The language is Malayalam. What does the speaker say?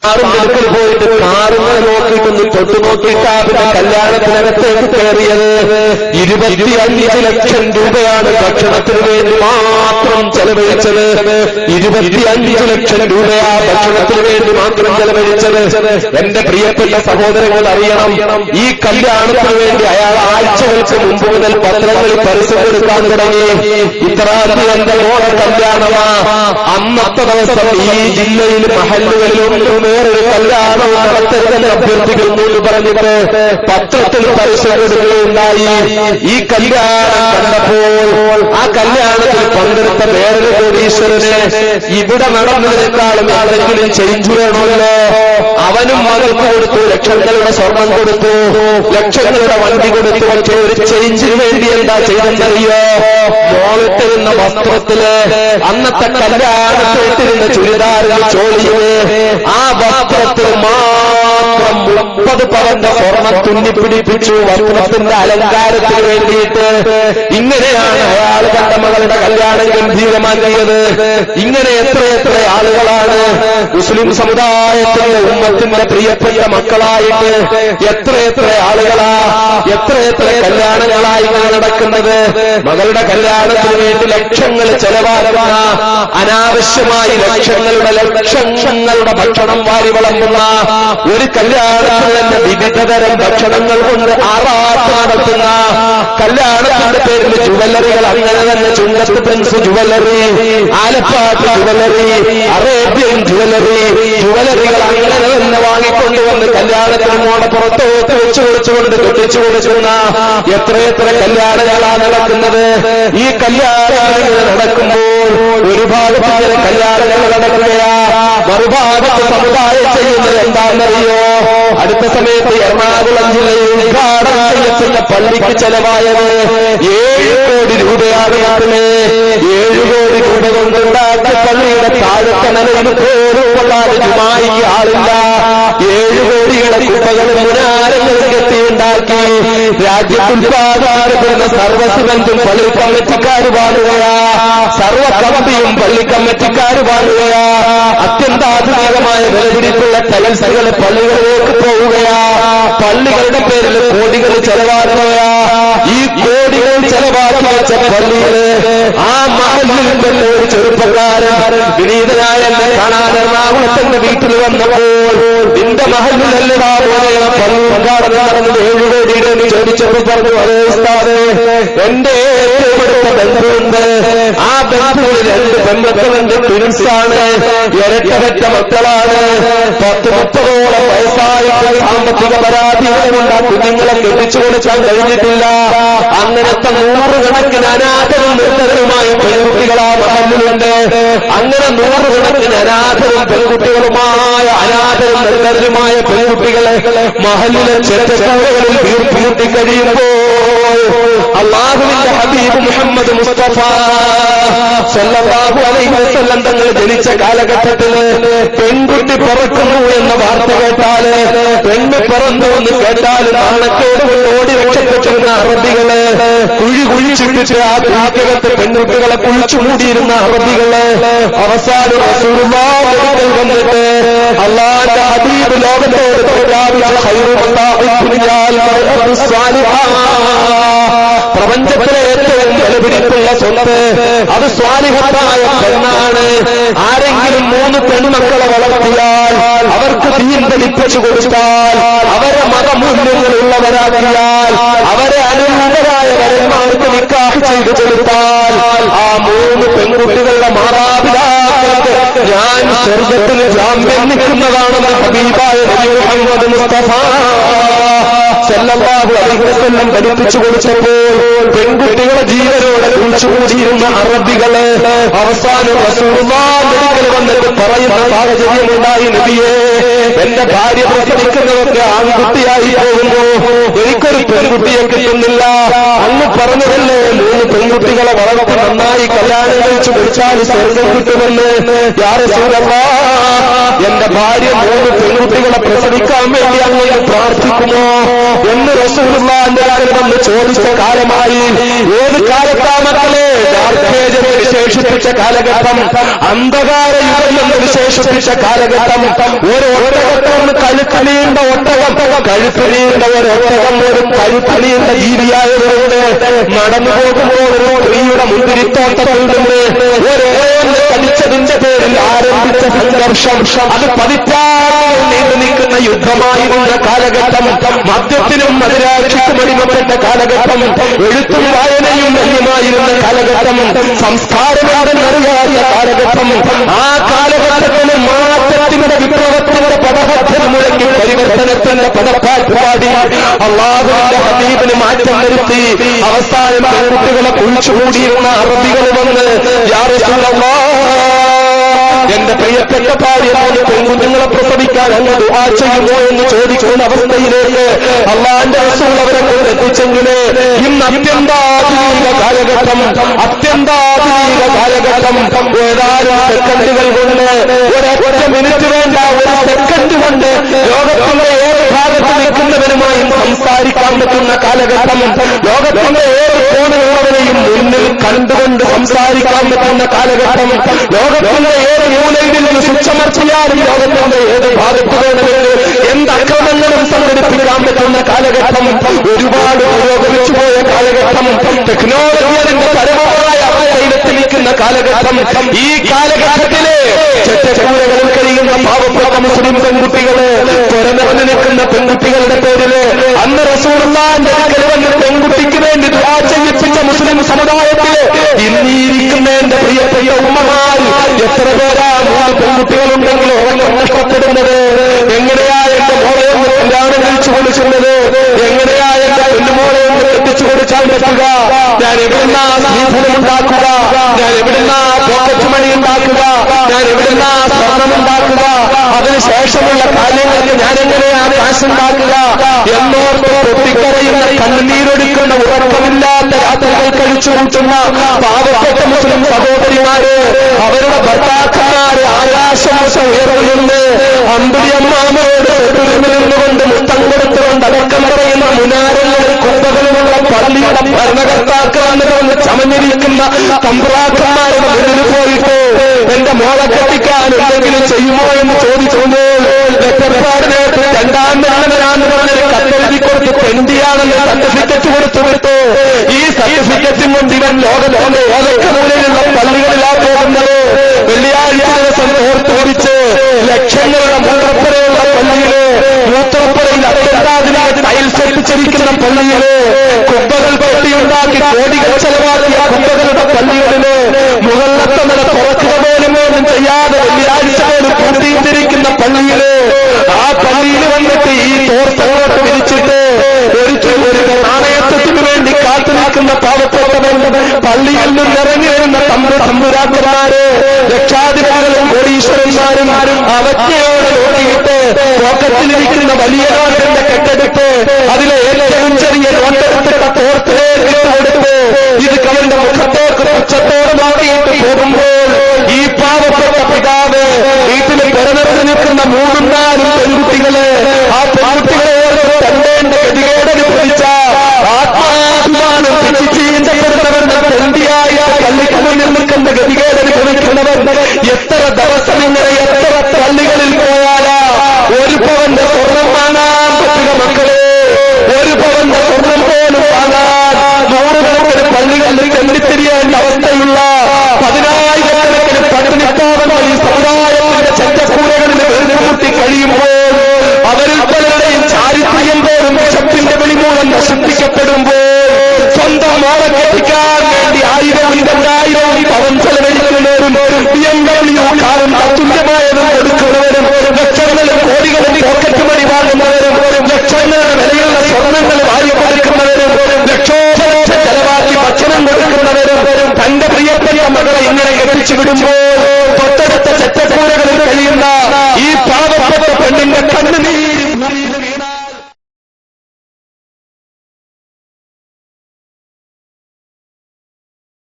കാറിന്റെ പോയിട്ട് കാറിനെ നോക്കിയിട്ടൊന്ന് തൊട്ടു നോക്കിയിട്ടാ പിന്നെ കല്യാണത്തിനകത്തേക്ക് കയറിയത്. 25 ലക്ഷം രൂപയാണ് ഭക്ഷണത്തിന് വേണ്ടി മാത്രം ചെലവഴിച്ചത്. 25 ലക്ഷം രൂപയാ ഭക്ഷണത്തിന് വേണ്ടി മാത്രം ചെലവഴിച്ചത്. എന്റെ പ്രിയപ്പെട്ട സഹോദരങ്ങൾ അറിയണം, ഈ കല്യാണത്തിന് വേണ്ടി അയാൾ ആഴ്ചകൾക്ക് മുമ്പ് മുതൽ പത്രങ്ങളിൽ പരസ്യം കൊടുക്കാൻ തുടങ്ങി. ഇത്രാതി എന്റെ മോളെ കല്യാണമാ, അന്നത്തെ ദിവസം ഈ ജില്ലയിൽ മഹല്ലുകളിലും വേറൊരു കല്യാണം നടത്തരുതെന്ന് അഭ്യർത്ഥിക്കുന്നു എന്ന് പറഞ്ഞിട്ട് പത്രത്തിൽ പരസ്യം കൊടുക്കുകയുണ്ടായി. ഈ കല്യാണം കണ്ടപ്പോൾ ആ കല്യാണത്തിൽ പങ്കെടുത്ത വേറൊരു കോടീശ്വരന് ഇവിടെ നടന്നതിനേക്കാളും ആരെങ്കിലും ചേഞ്ച് വേണമല്ലോ. അവനും മകൾക്ക് കൊടുത്തു, ലക്ഷങ്ങളുടെ സ്വർണം കൊടുത്തു, ലക്ഷങ്ങളുടെ വണ്ടി കൊടുത്തു. പക്ഷേ ഒരു ചേഞ്ചിന് വേണ്ടി എന്താ ചെയ്തെന്നറിയോ? മോളിട്ടിരുന്ന വസ്ത്രത്തില് അന്നത്തെ കല്യാണത്തിൽ ഇട്ടിരുന്ന ചുരിദാറുകൾ ചോളിയില് ആ വസ്ത്രത്തിൽ മാത്രം 30 പവന്റെ സ്വർണം തുന്നിപ്പിടിപ്പിച്ചു വസ്ത്രത്തിന്റെ അലങ്കാരത്തിന് വേണ്ടിയിട്ട്. ഇങ്ങനെയാണ് അയാൾ തന്റെ മകളുടെ കല്യാണം ഗംഭീരമാക്കിയത്. ഇങ്ങനെ എത്രയെത്ര ആളുകളാണ് മുസ്ലിം സമുദായത്തിന്റെ ഉമ്മത്തിന്റെ പ്രിയപ്പെട്ട മക്കളായിട്ട് എത്രയെത്ര ആളുകളാ, എത്രയെത്ര കല്യാണങ്ങളായി നടക്കുന്നത്. മകളുടെ കല്യാണത്തിന് വേണ്ടി ലക്ഷങ്ങൾ ചെലവാക്കുന്ന, അനാവശ്യമായി ലക്ഷങ്ങളുടെ ഭക്ഷണം വാരി വിളമ്പുന്ന ഒരു കല്യാണത്തിന് തന്നെ വിവിധതരം ഭക്ഷണങ്ങൾ കൊണ്ട് ആറാട്ട് നടത്തുന്ന, കല്യാണത്തിന്റെ പേരിൽ ജുവല്ലറികൾ അങ്ങനെ തന്നെ ചുണ്ടത്ത് Prince jewellery, Alappatt jewellery, Arabian ജുവലറികൾ അങ്ങനെ തന്നെ വാങ്ങിക്കൊണ്ടുവന്ന് കല്യാണത്തിന് മോടെ പുറത്തോട്ട് വെച്ചു കൊടുച്ചുകൊണ്ട് കെട്ടിച്ചു കൊടുക്കുന്ന എത്രയെത്ര കല്യാണങ്ങളാണ് നടക്കുന്നത്. ഈ കല്യാണങ്ങൾ നടക്കുമ്പോൾ ഒരു ഭാഗത്ത് കല്യാണങ്ങൾ നടക്കുകയാ, മറുഭാഗത്ത് സമുദായം ചെയ്യുന്നത് എന്താണെന്നറിയോ? അടുത്ത സമയത്ത് എറണാകുളം ജില്ലയിൽ ഉദ്ഘാടനം ചെയ്യപ്പെട്ട പള്ളിക്ക് ചെലവായത് 7 കോടി രൂപയാണ്. 7 കോടി രൂപ കൊണ്ടുണ്ടാക്കിയ പള്ളിയുടെ താഴത്തെ നിലയിൽ പോലും കൊള്ളാതെ ജുമായിക്ക് ആളില്ല. 7 കോടിയുടെ കുപ്പകൾ മുനാരങ്ങൾ കെട്ടിയുണ്ടാക്കി രാജ്യത്തുൽപാദനപ്പെടുന്ന സർവ്വ സിമന്റും പള്ളി കമ്മിറ്റിക്കാർ വാങ്ങുകയാ, സർവ്വ കമ്പിയും പള്ളി കമ്മിറ്റിക്കാർ വാങ്ങുകയാ. അത്യന്താധുനികമായ വിലപിടിപ്പുള്ള ടൈൽസുകൾ പള്ളികളിലേക്ക് പോവുകയാ. പള്ളികളുടെ പേരിൽ കോടികൾ ചെലവാക്കുകയാ. ഈ കോടികൾ ചെലവാക്കി വെച്ച പള്ളിയില് ആ മഹല്ലിൽ തന്നെ ഒരു ചെറുപ്പക്കാരൻ വിനീതനായ എന്നെ കാണാൻ എറണാകുളത്തിന്റെ വീട്ടിൽ വന്നപ്പോൾ നിന്റെ മഹല്ലിലല്ലടാ പോലെ പള്ളി ഉദ്ഘാടനം നടന്നത് 7 കോടിയുടെ എന്ന് ചോദിച്ചപ്പോൾ പറഞ്ഞു, അതേ ഉസ്താദേ, എന്റെ ഏറ്റവും അടുത്ത ബന്ധുവുണ്ട്. ആ ബന്ധുവിൽ 2 പെൺമക്കളുണ്ട്, ട്വിൻസാണ്, ഇരട്ട മക്കളാണ്. 10-30ഓളം വയസ്സായ സാമ്പത്തിക പരാധീനമുണ്ട്. ആ കുഞ്ഞുങ്ങളെ കെട്ടിച്ചു കൊടുക്കാൻ കഴിഞ്ഞിട്ടില്ല. അങ്ങനത്തെ 100 കണക്കിന് അനാഥരും നിർദ്ധരുമായ പെൺകുട്ടികളാ മഹല്ലിലുണ്ട്. അങ്ങനെ 100 കണക്കിന് അനാഥരും പെൺകുട്ടികളുമായ അനാഥരും നിർദ്ധരുമായ പെൺകുട്ടികളെ മഹല്ലിലെ ചെറ്റക്കൂടകളിൽ വീർപ്പൂട്ടി കഴിയുമ്പോൾ അല്ലാഹുവിന്റെ ഹബീബ് മുഹമ്മദ് മുസ്തഫ സല്ലല്ലാഹു അലൈഹി വസല്ലം തങ്ങൾ ജനിച്ച കാലഘട്ടത്തില് പെൺകുട്ടി പിറക്കുന്നു എന്ന വാർത്ത കേട്ടാല്, പെണ്ണ് പിറന്നു എന്ന് കേട്ടാൽ നാണക്കേട് കൊണ്ട് ഓടി രക്ഷപ്പെട്ടിരുന്ന അറബികള്, കുഴിച്ചിട്ടിട്ട് ആ കുഴിക്കകത്ത് പെൺകുട്ടികളെ കുഴിച്ചു മൂടിയിരുന്ന അറബികള് അവസാനം റസൂലുള്ളാഹി വന്നിട്ട് അല്ലാഹുവിന്റെ ഹബീബ് ലോകത്തോട് പ്രഖ്യാപിച്ച പ്രപഞ്ചത്തിലെ ഏറ്റവും വിലപിടിപ്പുള്ള സ്വത്ത് അത് സ്വാലിഹത്തായ പെണ്ണാണ്. ആരെങ്കിലും 3 പെൺമക്കളെ വളർത്തിയാൽ, അവർക്ക് ദീൻ പഠിപ്പിച്ചു കൊടുത്താൽ, അവരെ മതമൂല്യങ്ങളുള്ളവരാക്കിയാൽ, അവരെ അനുരൂപരായ വരന്മാർക്ക് നിക്കാഹ് ചെയ്തു കൊടുത്താൽ, ആ 3 പെൺകുട്ടികളുടെ മാതാപിതാക്കൾക്ക് ഞാൻ സ്വർഗത്തിൽ ജാമ്യം നിൽക്കുന്നതാണെന്ന് ഹബീബായ നബി മുഹമ്മദ് മുസ്തഫ സല്ലല്ലാഹു അലൈഹി വസല്ലം പഠിപ്പിച്ചു കൊടുത്തപ്പോൾ പെൺകുട്ടികളെ ജീവനോടെ കുഴിച്ചുകൂടിയിരുന്ന അറബികള് അവസാനം റസൂലുള്ളാഹി വന്നിട്ട് പറയുന്ന സാഹചര്യമുണ്ടായി, നബിയേ, എന്റെ ഭാര്യ പ്രസവിക്കുന്നതൊക്കെ ആൺകുട്ടിയായി പോകുമ്പോ എനിക്കൊരു പെൺകുട്ടിയെ കിട്ടുന്നില്ല. അന്ന് പറഞ്ഞതല്ലേ 3 പെൺകുട്ടികളെ വളർത്തി നന്നായി കല്യാണം കഴിച്ചു കൊടുത്താൽ സ്വർഗം കിട്ടുമെന്ന്. യാ റസൂലല്ലാഹ്, എന്റെ ഭാര്യ 3 പെൺകുട്ടികളെ പ്രസവിക്കാൻ വേണ്ടി അങ്ങ് പ്രാർത്ഥിക്കുമോ എന്ന് റസൂലുള്ളാഹിന്റെ കാര്യം വന്ന് ചോദിച്ച കാലമായി. ഏത് കാലത്താ മക്കളെ? ദാർഘ്യേജന് ശേഷം വിശേഷിപ്പിച്ച കാലഘട്ടം, അന്ധകാര യുഗം എന്ന് വിശേഷിപ്പിച്ച കാലഘട്ടം. ഒരു ഒട്ടകത്തോട് കഴുത്ത് നീണ്ട ഒട്ടകം, കഴുത്ത് നീണ്ട ഒരു ഒട്ടകം, ഒരു കഴുത്ത് നീണ്ട ജീവിയായതുകൊണ്ട് നടന്നു പോകുമ്പോൾ ഒരു സ്ത്രീയുടെ മുന്തിരിത്തോട്ടത്തിൽ നിന്ന് ഒരേന്ന് കടിച്ചതിന്റെ പേരിൽ ആരംഭിച്ച സംഘർഷം അത് പതിറ്റാണ്ടുകൾ നീണ്ടു നിൽക്കുന്ന യുദ്ധമായിരുന്ന കാലഘട്ടം, മദ്യത്തിനും മതിരാക്ഷിക്കും അടിമപ്പെട്ട കാലഘട്ടം, എഴുത്തും വായനയും അന്യമായിരുന്ന കാലഘട്ടം, സംസ്കാരമാണെന്നറിയാത്ത കാലഘട്ടം. ആ കാലഘട്ടത്തിന് മാറ്റത്തിന്റെ വിപ്ലവത്തിന്റെ പദപദ്ധതി മുഴങ്ങി പരിവർത്തനത്തിന്റെ പദപ്പാടി അല്ലാഹുവിന്റെ ഹബീബിന് മാറ്റം വരുത്തി. അവസാനം കുട്ടികളെ കുഴിച്ചുകൂടിയിരുന്ന അറബികൾ വന്ന് യാ റസൂലല്ലാഹ്, എന്റെ പ്രിയപ്പെട്ട ഭാര്യ പെൺകുഞ്ഞുങ്ങളെ പ്രസവിക്കാൻ അങ്ങ് ദുആ ചെയ്യുമോ എന്ന് ചോദിക്കുന്ന അവസ്ഥയിലേക്ക് അല്ലാഹുവിന്റെ റസൂൽ അവരെ കൊണ്ട് എത്തിച്ചെങ്കില് ഇന്ന് അത്യന്താധുനിക കാലഘട്ടം, അത്യന്താധുനിക കാലഘട്ടം. ഏതാനും സെക്കൻഡുകൾ കൊണ്ട്, ഒരൊറ്റ മിനിറ്റ് വേണ്ട, ഒരു സെക്കൻഡ് കൊണ്ട് ലോകത്തിന്റെ ഏത് ഭാഗത്ത് നിൽക്കുന്നവരുമായും സംസാരിക്കാൻ പറ്റുന്ന കാലഘട്ടം, ലോകത്തിന്റെ ഏത് കോണിലുള്ളവരെയും മുന്നിൽ കണ്ടുകൊണ്ട് സംസാരിക്കാൻ പറ്റുന്ന കാലഘട്ടം, ലോകത്തിന്റെ ഏത് മൂലയിൽ നിന്ന് സ്വിച്ചമർത്തിയാലും ലോകത്തിന്റെ ഏത് ഭാഗത്ത് വേണമെങ്കിൽ എന്ത് അക്രമങ്ങളും സംഘടിപ്പിക്കാൻ പറ്റുന്ന കാലഘട്ടം, ഒരുപാട് പുരോഗമിച്ചു പോയ കാലഘട്ടം, ടെക്നോളജി അതിന്റെ പരമമായ അവസ്ഥയിലെത്തി നിൽക്കുന്ന കാലഘട്ടം. ഈ കാലഘട്ടത്തിലെ ചെറ്റക്കൂരകളിൽ കഴിയുന്ന പാവപ്പെട്ട മുസ്ലിം പെൺകുട്ടികള്, തുറന്നിറങ്ങി നിൽക്കുന്ന പെൺകുട്ടികളുടെ പേരില് അന്ന് റസൂലുള്ളാഹിന്റെ അടുക്കൽ വന്ന് പെൺകുട്ടിക്ക് വേണ്ടി ദുആ ചെയ്യിപ്പിച്ച മുസ്ലിം സമുദായത്തില് ഇന്നിരിക്കുന്ന എന്റെ പ്രിയപ്പെട്ട ഉമ്മമാർ എത്ര പേരാ 3 പെൺകുട്ടികളുണ്ടെങ്കിലും അവരെ നഷ്ടപ്പെടുന്നത്? എങ്ങനെയാ എന്റെ മോളെ ഒന്ന് കല്യാണം കഴിച്ചു കൊടുക്കുന്നത്? എങ്ങനെയാ എന്റെ പെണ്ണുമോളെ ഒന്ന് കെട്ടിച്ചു കൊടുക്കാൻ പറ്റുക? ഞാൻ എവിടുന്നാ സ്ത്രീധനമുണ്ടാക്കുക? ഞാൻ എവിടുന്നാ പോക്കറ്റ് മണി ഉണ്ടാക്കുക? ഞാൻ എവിടുന്നാ സ്വർണമുണ്ടാക്കുക? അതിനുശേഷമുള്ള കാര്യങ്ങൾക്ക് ഞാൻ എങ്ങനെയാണ് കാശുണ്ടാക്കുക എന്നോർത്ത് പൊട്ടിക്കരയുന്ന, കണ്ണുനീരൊടുക്കുന്ന, ഉറക്കമില്ലാത്ത രാത്രികൾ കഴിച്ചു കൂട്ടുന്ന പാവപ്പെട്ട മുസ്ലിം സഹോദരിമാര്, അവരുടെ ഭർത്താക്കന്മാര് ആകാശമോശം ഉയർന്നുകൊണ്ട് അമ്പിളിയമ്മാമയോട് നിന്നുകൊണ്ട് മുത്തം കൊടുത്തുകൊണ്ട് അടക്കം പറയുന്ന മുനാരങ്ങളിൽ കുമ്പകളുമുള്ള പള്ളിയുടെ ഭരണകർത്താക്കൾ വന്ന് ചമഞ്ഞിരിക്കുന്ന തമ്പ്രാക്കന്മാരുടെ മുന്നിൽ പോയിട്ട് എന്റെ മോളെ കെട്ടിക്കാൻ എന്തെങ്കിലും ചെയ്യുമോ എന്ന് ചോദിച്ചുകൊണ്ട് വെറ്റപ്പാടിനേറ്റ് 2ാം മരണവരാന്ന് പറഞ്ഞൊരു കത്തെഴുതി കൊടുത്ത് പെൺകുട്ടിയാണെന്ന് സർട്ടിഫിക്കറ്റ് കൊടുത്തു. ഈ സർട്ടിഫിക്കറ്റും കൊണ്ട് ഇവൻ ലോകത്തിന്റെ ഏതൊക്കെ മൂലയിലുള്ള പള്ളികളിലാ പോകുന്നത്? വെള്ളിയാഴ്ച ദിവസം ഓർത്തോടിച്ച് ലക്ഷങ്ങളുടെ മൂത്രപ്പുരയുള്ള പള്ളിയില്, മൂത്രപ്പുരയിൽ അത്യന്താധുനിക ടൈൽസ് ഒട്ടിച്ചിരിക്കുന്ന പള്ളിയില്, കുബ്ബകൾ കെട്ടിയുണ്ടാക്കി കോടികൾ ചെലവാക്കിയ കുബ്ബകളുടെ പള്ളികളില്, മുകളിലത്തെ നില തുറക്കുക പോലും ഒന്നും ചെയ്യാതെ വെള്ളിയാഴ്ച പോലും പൂട്ടിയിട്ടിരിക്കുന്ന പള്ളിയില്, ആ പള്ളിയിൽ വന്നിട്ട് ഈ തോർത്തങ്ങോട്ട് വിരിച്ചിട്ട് ഒരു നാണയത്വത്തിന് വേണ്ടി കാത്തു നിൽക്കുന്ന പാവപ്പെട്ടവൻ, പള്ളിയിൽ നിന്നിറങ്ങി വരുന്ന തമ്പുരാക്കന്മാര്, ലക്ഷാധിപതികളും കോടീശ്വരന്മാരും അവജ്ഞയോട് നോക്കിയിട്ട് പോക്കറ്റിലിരിക്കുന്ന വലിയ നോട്ടിന്റെ കെട്ടെടുത്ത് അതിലെ ഏറ്റവും ചെറിയ നോട്ടെടുത്തിട്ട തോർത്തിലേക്ക് കൊടുത്ത് ഇത് കവന്റെ മുഖത്തേക്ക് ഉച്ചത്തോട് നോക്കിയിട്ട് പോകുമ്പോൾ ഈ പാവപ്പെട്ട പിതാവ് വീട്ടിൽ പിറന്നിറങ്ങി നിൽക്കുന്ന 3-4 പെൺകുട്ടികള്, ആ പെൺകുട്ടികളെ തന്റെ ഗതികേടനുഭവിച്ച ആത്മാഭിമാനം ചിന്തപ്പെടുന്നവരുടെ പെൺകുട്ടിയായ പള്ളിക്ക് മുന്നിൽ നിൽക്കുന്ന ഗതികേടനുഭവിക്കുന്നവർ എത്ര ദിവസം ഇങ്ങനെ എത്ര പള്ളികളിൽ പോയാലാ 1 പവന്റെ സ്വർണം വാങ്ങാൻ പറ്റുക മക്കളെ? 1 പവന്റെ സ്വർണം പോലും വാങ്ങാൻ 100 പള്ളികളിൽ കണ്ടിത്തിരിയേണ്ട അവസ്ഥയുള്ള 10,000-കണക്കിന് പട്ടിണിപ്പാവങ്ങൾ ഈ സമുദായത്തിന്റെ ചെറ്റക്കൂരകളിൽ വെറുതെ കഴിയുമ്പോൾ അവരിൽ പലരുടെയും ചാരിത്രം പോലും വിശപ്പിന്റെ വെളിമൂലം നശിപ്പിക്കപ്പെടുമ്പോൾ സ്വന്തം മോളെ കെട്ടിക്കാൻ വേണ്ടി 1000-2000 പവൻ ചെലവഴിക്കുന്നവരും BMW കാറും അതുല്യമായതും കൊടുക്കുന്നവരും ലക്ഷങ്ങളും കോടികളും പോക്കറ്റ് മണി വാങ്ങുന്നവരും ലക്ഷങ്ങളുടെ വിലയുള്ള സ്വർണ്ണങ്ങൾ വാരി കൊടുക്കുന്നവരും ലക്ഷോപലക്ഷം ചെലവാക്കി ഭക്ഷണം കൊടുക്കുന്നവരും തന്റെ പ്രിയപ്പെട്ട മകളെ ഇങ്ങനെ കെട്ടിച്ചു വിടുമ്പോൾ